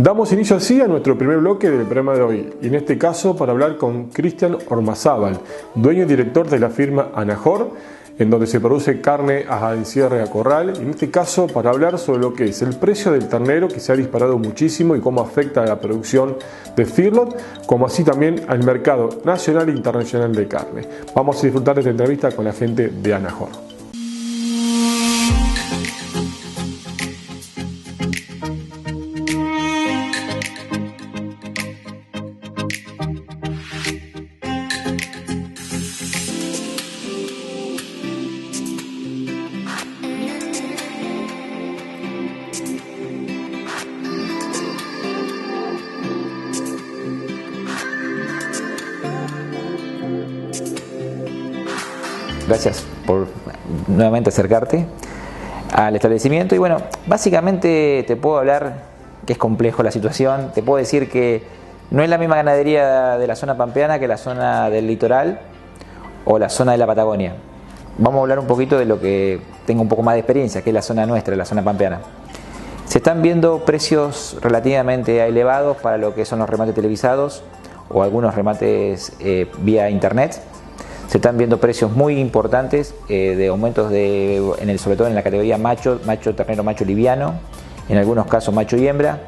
Damos inicio así a nuestro primer bloque del programa de hoy, y en este caso para hablar con Cristian Ormazábal, dueño y director de la firma Anajor, en donde se produce carne a encierro y a corral, y en este caso para hablar sobre lo que es el precio del ternero, que se ha disparado muchísimo y cómo afecta a la producción de feedlot, como así también al mercado nacional e internacional de carne. Vamos a disfrutar de esta entrevista con la gente de Anajor. Gracias por nuevamente acercarte al establecimiento. Y bueno, básicamente te puedo hablar que es complejo la situación. Te puedo decir que no es la misma ganadería de la zona pampeana que la zona del litoral o la zona de la Patagonia. Vamos a hablar un poquito de lo que tengo un poco más de experiencia, que es la zona nuestra, la zona pampeana. Se están viendo precios relativamente elevados para lo que son los remates televisados o algunos remates vía internet. Se están viendo precios muy importantes de aumentos sobre todo en la categoría macho, ternero, macho liviano, en algunos casos macho y hembra.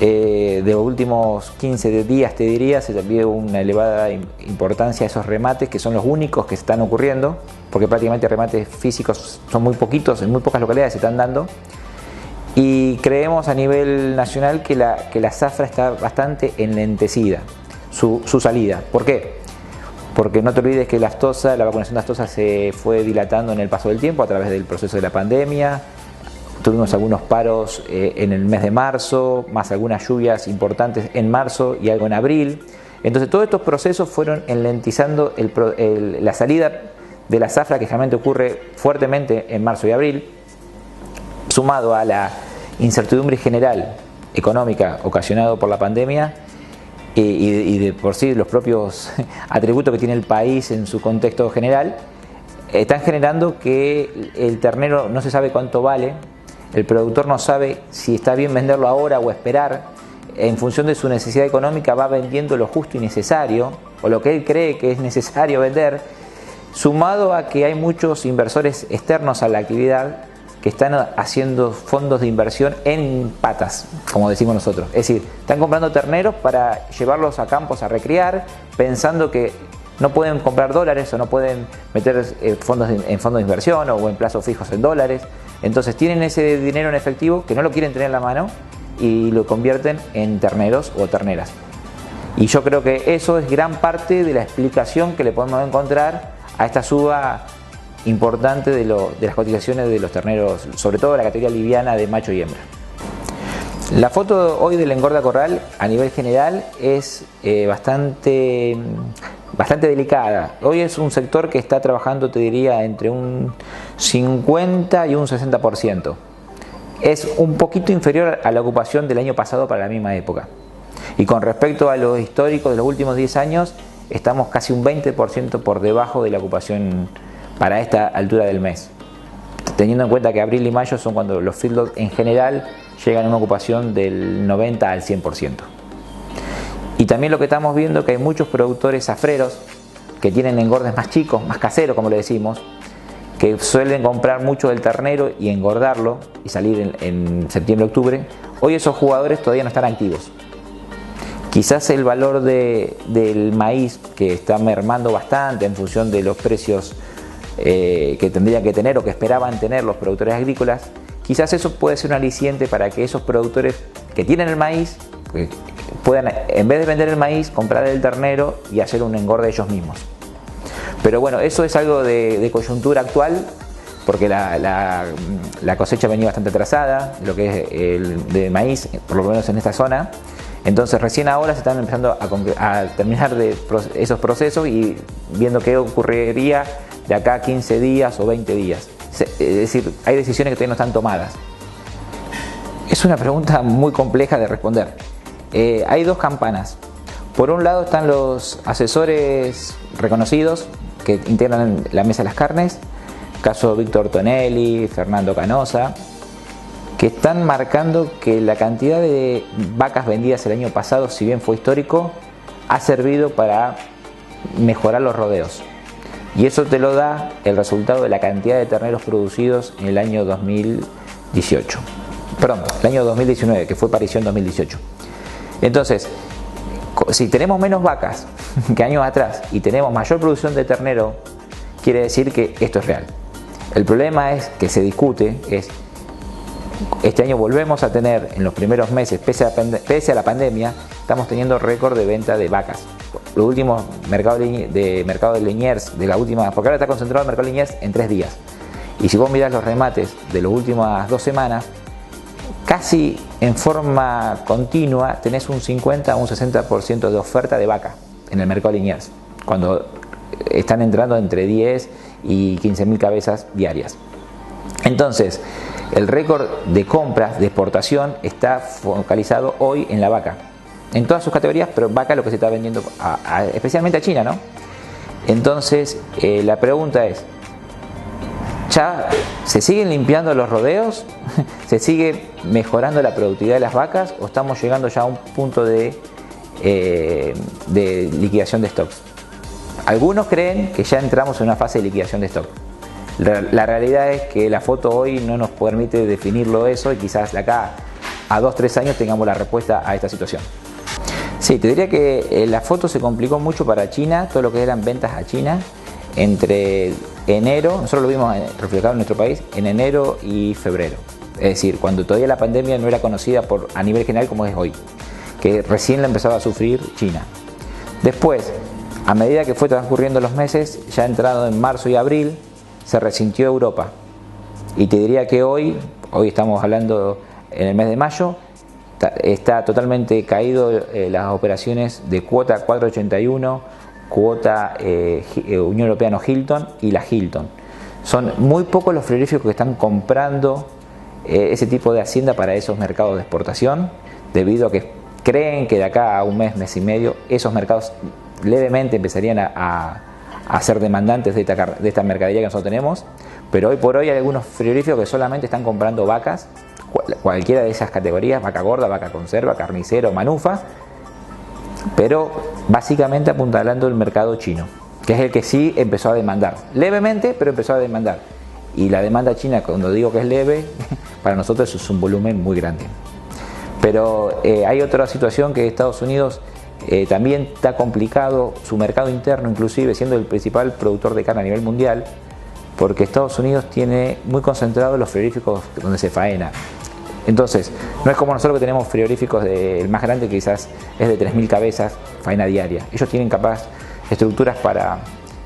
De los últimos 15 días te diría, se vio una elevada importancia a esos remates, que son los únicos que se están ocurriendo, porque prácticamente remates físicos son muy poquitos, en muy pocas localidades se están dando. Y creemos a nivel nacional que la zafra está bastante enlentecida, su salida. ¿Por qué? Porque no te olvides que la vacunación de aftosa se fue dilatando en el paso del tiempo a través del proceso de la pandemia. Tuvimos algunos paros en el mes de marzo, más algunas lluvias importantes en marzo y algo en abril. Entonces todos estos procesos fueron enlentizando la salida de la zafra, que generalmente ocurre fuertemente en marzo y abril, sumado a la incertidumbre general económica ocasionada por la pandemia. Y de por sí los propios atributos que tiene el país en su contexto general están generando que el ternero no se sabe cuánto vale, el productor no sabe si está bien venderlo ahora o esperar. En función de su necesidad económica va vendiendo lo justo y necesario, o lo que él cree que es necesario vender, sumado a que hay muchos inversores externos a la actividad que están haciendo fondos de inversión en patas, como decimos nosotros. Es decir, están comprando terneros para llevarlos a campos a recriar, pensando que no pueden comprar dólares o no pueden meter fondos en fondos de inversión o en plazos fijos en dólares. Entonces tienen ese dinero en efectivo que no lo quieren tener en la mano y lo convierten en terneros o terneras. Y yo creo que eso es gran parte de la explicación que le podemos encontrar a esta suba importante de las cotizaciones de los terneros, sobre todo la categoría liviana de macho y hembra. La foto hoy del engorde a corral a nivel general es bastante delicada. Hoy es un sector que está trabajando, te diría, entre un 50 y un 60%. Es un poquito inferior a la ocupación del año pasado para la misma época. Y con respecto a los históricos de los últimos 10 años, estamos casi un 20% por debajo de la ocupación para esta altura del mes, teniendo en cuenta que abril y mayo son cuando los feedlots en general llegan a una ocupación del 90 al 100%. Y también lo que estamos viendo es que hay muchos productores zafreros que tienen engordes más chicos, más caseros como le decimos, que suelen comprar mucho del ternero y engordarlo y salir en septiembre-octubre. Hoy esos jugadores todavía no están activos. Quizás el valor del maíz, que está mermando bastante en función de los precios que tendrían que tener o que esperaban tener los productores agrícolas, quizás eso puede ser un aliciente para que esos productores que tienen el maíz puedan, en vez de vender el maíz, comprar el ternero y hacer un engorde ellos mismos. Pero bueno, eso es algo de coyuntura actual, porque la cosecha venía bastante atrasada, lo que es el de maíz, por lo menos en esta zona. Entonces recién ahora se están empezando a terminar esos procesos y viendo qué ocurriría de acá a 15 días o 20 días. Es decir, hay decisiones que todavía no están tomadas. Es una pregunta muy compleja de responder. Hay dos campanas. Por un lado están los asesores reconocidos que integran la mesa de las carnes, caso Víctor Tonelli, Fernando Canosa, que están marcando que la cantidad de vacas vendidas el año pasado, si bien fue histórico, ha servido para mejorar los rodeos. Y eso te lo da el resultado de la cantidad de terneros producidos en el año 2018. Perdón, el año 2019, que fue parición 2018. Entonces, si tenemos menos vacas que años atrás y tenemos mayor producción de ternero, quiere decir que esto es real. El problema es que se discute, este año volvemos a tener en los primeros meses, pese a la pandemia, estamos teniendo récord de venta de vacas. Los últimos mercado de Liniers, de la última, porque ahora está concentrado el mercado de Liniers en 3 días. Y si vos mirás los remates de las últimas 2 semanas, casi en forma continua tenés un 50 o un 60% de oferta de vaca en el mercado de Liniers, cuando están entrando entre 10 y 15.000 cabezas diarias. Entonces, el récord de compras de exportación está focalizado hoy en la vaca, en todas sus categorías, pero vaca es lo que se está vendiendo especialmente a China, ¿no? Entonces, la pregunta es, ¿ya se siguen limpiando los rodeos? ¿Se sigue mejorando la productividad de las vacas? ¿O estamos llegando ya a un punto de liquidación de stocks? Algunos creen que ya entramos en una fase de liquidación de stock. La realidad es que la foto hoy no nos permite definirlo eso, y quizás de acá a 2-3 años tengamos la respuesta a esta situación. Sí, te diría que la foto se complicó mucho para China, todo lo que eran ventas a China, entre enero, nosotros lo vimos reflejado en nuestro país, en enero y febrero. Es decir, cuando todavía la pandemia no era conocida a nivel general como es hoy, que recién la empezaba a sufrir China. Después, a medida que fue transcurriendo los meses, ya entrado en marzo y abril, se resintió Europa. Y te diría que hoy estamos hablando en el mes de mayo, está totalmente caído las operaciones de cuota 481, cuota Unión Europea no Hilton y la Hilton. Son muy pocos los frigoríficos que están comprando ese tipo de hacienda para esos mercados de exportación, debido a que creen que de acá a un mes, mes y medio, esos mercados levemente empezarían a ser demandantes de esta mercadería que nosotros tenemos. Pero hoy por hoy hay algunos frigoríficos que solamente están comprando vacas, cualquiera de esas categorías, vaca gorda, vaca conserva, carnicero, manufa, pero básicamente apuntalando el mercado chino, que es el que sí empezó a demandar, levemente, pero empezó a demandar. Y la demanda china, cuando digo que es leve, para nosotros es un volumen muy grande. Pero hay otra situación, que Estados Unidos también está complicado, su mercado interno inclusive, siendo el principal productor de carne a nivel mundial, porque Estados Unidos tiene muy concentrados los frigoríficos donde se faena. Entonces, no es como nosotros que tenemos frigoríficos, el más grande quizás es de 3.000 cabezas, faena diaria. Ellos tienen capaz estructuras para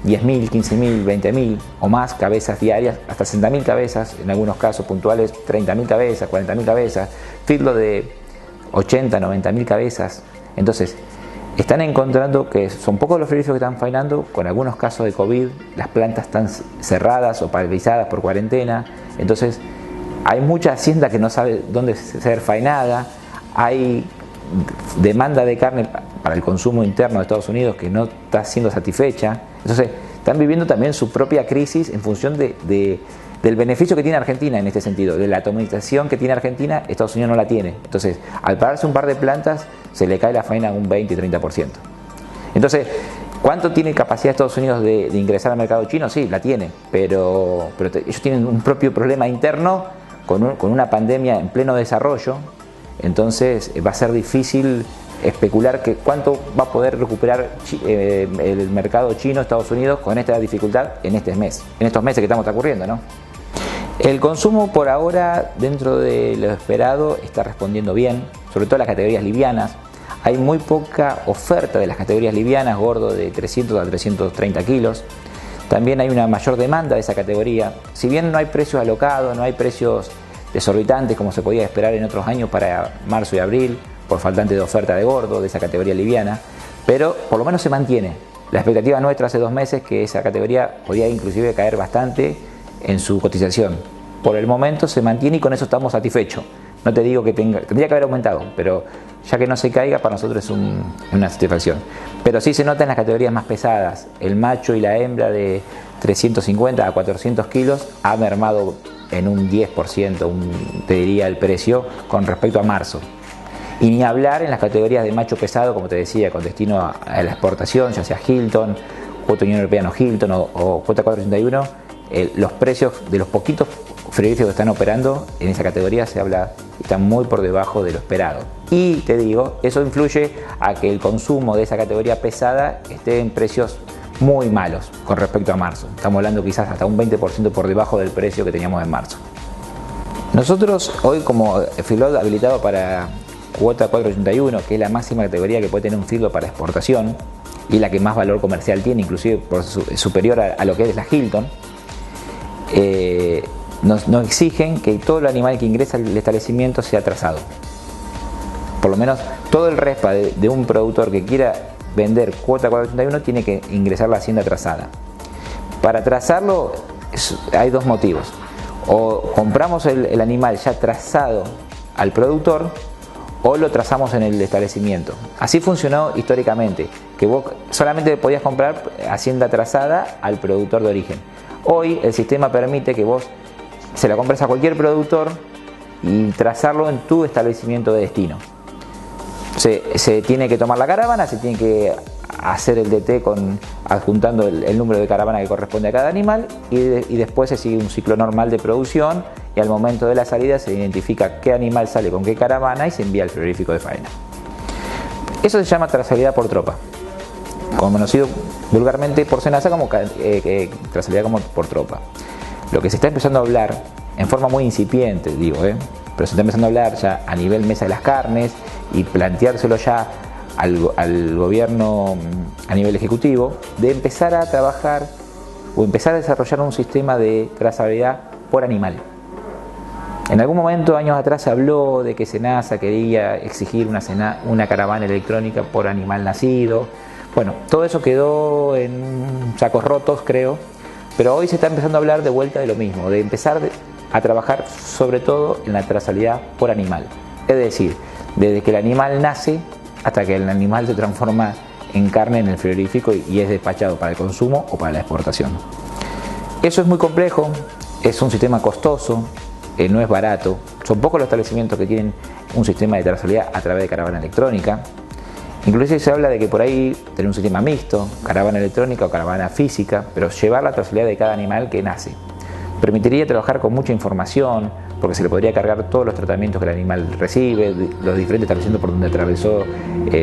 10.000, 15.000, 20.000 o más cabezas diarias, hasta 60.000 cabezas, en algunos casos puntuales 30.000 cabezas, 40.000 cabezas, filtro de 80, 90.000 cabezas. Entonces, están encontrando que son pocos los frigoríficos que están faenando, con algunos casos de COVID, las plantas están cerradas o paralizadas por cuarentena. Entonces, hay mucha hacienda que no sabe dónde ser faenada, hay demanda de carne para el consumo interno de Estados Unidos que no está siendo satisfecha. Entonces, están viviendo también su propia crisis en función del beneficio que tiene Argentina en este sentido, de la atomización que tiene Argentina, Estados Unidos no la tiene. Entonces, al pararse un par de plantas, se le cae la faena un 20 y 30%. Entonces, ¿cuánto tiene capacidad Estados Unidos de ingresar al mercado chino? Sí, la tiene, pero ellos tienen un propio problema interno con una pandemia en pleno desarrollo. Entonces, va a ser difícil especular que cuánto va a poder recuperar el mercado chino, Estados Unidos, con esta dificultad en estos meses que estamos transcurriendo, ¿no? El consumo por ahora, dentro de lo esperado, está respondiendo bien, sobre todo las categorías livianas. Hay muy poca oferta de las categorías livianas, gordo de 300 a 330 kilos. También hay una mayor demanda de esa categoría. Si bien no hay precios alocados, no hay precios desorbitantes como se podía esperar en otros años para marzo y abril, por faltante de oferta de gordo de esa categoría liviana, pero por lo menos se mantiene. La expectativa nuestra hace 2 meses que esa categoría podía inclusive caer bastante en su cotización. Por el momento se mantiene y con eso estamos satisfechos. No te digo que tendría que haber aumentado, pero ya que no se caiga, para nosotros es una satisfacción. Pero sí se nota en las categorías más pesadas. El macho y la hembra de 350 a 400 kilos ha mermado en un 10%, te diría el precio, con respecto a marzo. Y ni hablar en las categorías de macho pesado, como te decía, con destino a la exportación, ya sea Hilton, cuota Unión Europea no Hilton o cuota 481, los precios de los poquitos frigoríficos que están operando en esa categoría están muy por debajo de lo esperado. Y te digo, eso influye a que el consumo de esa categoría pesada esté en precios muy malos con respecto a marzo. Estamos hablando quizás hasta un 20% por debajo del precio que teníamos en marzo. Nosotros hoy, como feedlot habilitado para cuota 481, que es la máxima categoría que puede tener un feedlot para exportación y la que más valor comercial tiene, inclusive superior a lo que es la Hilton, nos exigen que todo el animal que ingresa al establecimiento sea trazado. Por lo menos todo el respa de un productor que quiera vender cuota 481 tiene que ingresar la hacienda trazada. Para trazarlo hay dos motivos: o compramos el animal ya trazado al productor, o lo trazamos en el establecimiento. Así funcionó históricamente, que vos solamente podías comprar hacienda trazada al productor de origen. Hoy el sistema permite que vos se la compres a cualquier productor y trazarlo en tu establecimiento de destino. Se tiene que tomar la caravana, se tiene que hacer el DT adjuntando el número de caravana que corresponde a cada animal y después se sigue un ciclo normal de producción y al momento de la salida se identifica qué animal sale con qué caravana y se envía al frigorífico de faena. Eso se llama trazabilidad por tropa, conocido vulgarmente por SENASA como trazabilidad como por tropa. Lo que se está empezando a hablar en forma muy incipiente, pero se está empezando a hablar ya a nivel mesa de las carnes y planteárselo ya al gobierno a nivel ejecutivo, de empezar a trabajar o empezar a desarrollar un sistema de trazabilidad por animal. En algún momento, años atrás, se habló de que SENASA quería exigir una caravana electrónica por animal nacido. Bueno, todo eso quedó en sacos rotos, creo, pero hoy se está empezando a hablar de vuelta de lo mismo, de empezar a trabajar sobre todo en la trazabilidad por animal. Es decir, desde que el animal nace hasta que el animal se transforma en carne en el frigorífico y es despachado para el consumo o para la exportación. Eso es muy complejo, es un sistema costoso, no es barato. Son pocos los establecimientos que tienen un sistema de trazabilidad a través de caravana electrónica. Inclusive se habla de que por ahí tener un sistema mixto, caravana electrónica o caravana física, pero llevar la trazabilidad de cada animal que nace. Permitiría trabajar con mucha información, porque se le podría cargar todos los tratamientos que el animal recibe, los diferentes establecimientos por donde atravesó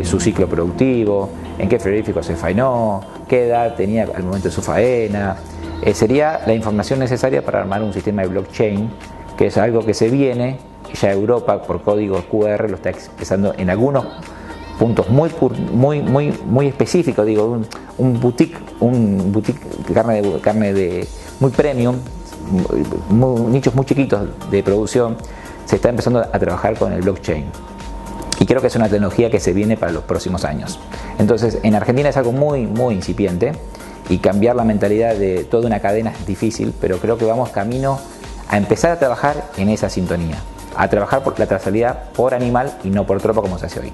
su ciclo productivo, en qué frigorífico se faenó, qué edad tenía al momento de su faena. Sería la información necesaria para armar un sistema de blockchain, que es algo que se viene, ya Europa por código QR lo está expresando en algunos puntos muy específicos, un boutique carne de muy premium, nichos muy chiquitos de producción. Se está empezando a trabajar con el blockchain y creo que es una tecnología que se viene para los próximos años. Entonces en Argentina es algo muy incipiente y cambiar la mentalidad de toda una cadena es difícil, pero creo que vamos camino a empezar a trabajar en esa sintonía, a trabajar por la trazabilidad por animal y no por tropa como se hace hoy.